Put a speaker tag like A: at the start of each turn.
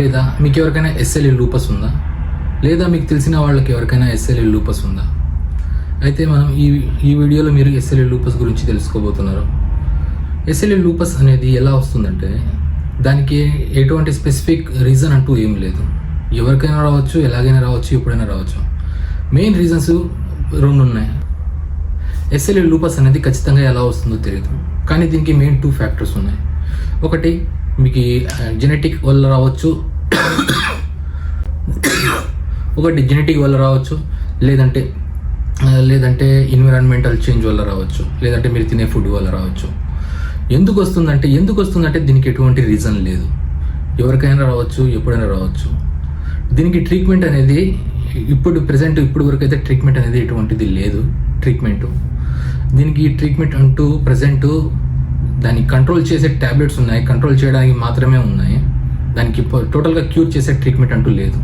A: లేదా మీకు ఎవరికైనా ఎస్ఎల్ఈ లూపస్ ఉందా? లేదా మీకు తెలిసిన వాళ్ళకి ఎవరికైనా ఎస్ఎల్ఈ లూపస్ ఉందా? అయితే మనం ఈ వీడియోలో మీరు ఎస్ఎల్ఈ లూపస్ గురించి తెలుసుకోబోతున్నారు. ఎస్ఎల్ఈ లూపస్ అనేది ఎలా వస్తుందంటే దానికి ఎటువంటి స్పెసిఫిక్ రీజన్ అంటూ ఏం లేదు. ఎవరికైనా రావచ్చు, ఎలాగైనా రావచ్చు, ఎప్పుడైనా రావచ్చు. మెయిన్ రీజన్స్ 2 ఉన్నాయి. ఎస్ఎల్ఈ లూపస్ అనేది ఖచ్చితంగా ఎలా వస్తుందో తెలియదు, కానీ దీనికి మెయిన్ 2 ఫ్యాక్టర్స్ ఉన్నాయి. ఒకటి మీకు జెనెటిక్ వల్ల రావచ్చు, ఒకటి జెనెటిక్ వల్ల రావచ్చు, లేదంటే ఎన్విరాన్మెంటల్ చేంజ్ వల్ల రావచ్చు, లేదంటే మీరు తినే ఫుడ్ వల్ల రావచ్చు. ఎందుకు వస్తుందంటే దీనికి ఎటువంటి రీజన్ లేదు. ఎవరికైనా రావచ్చు, ఎప్పుడైనా రావచ్చు. దీనికి ట్రీట్మెంట్ అనేది ఇప్పుడు వరకు అయితే ట్రీట్మెంట్ అనేది ఎటువంటిది లేదు. దీనికి ట్రీట్మెంట్ అంటూ ప్రజెంట్ దాన్ని కంట్రోల్ చేసే ట్యాబ్లెట్స్ ఉన్నాయి, కంట్రోల్ చేయడానికి మాత్రమే ఉన్నాయి. దానికి టోటల్గా క్యూర్ చేసే ట్రీట్మెంట్ అంటూ లేదు.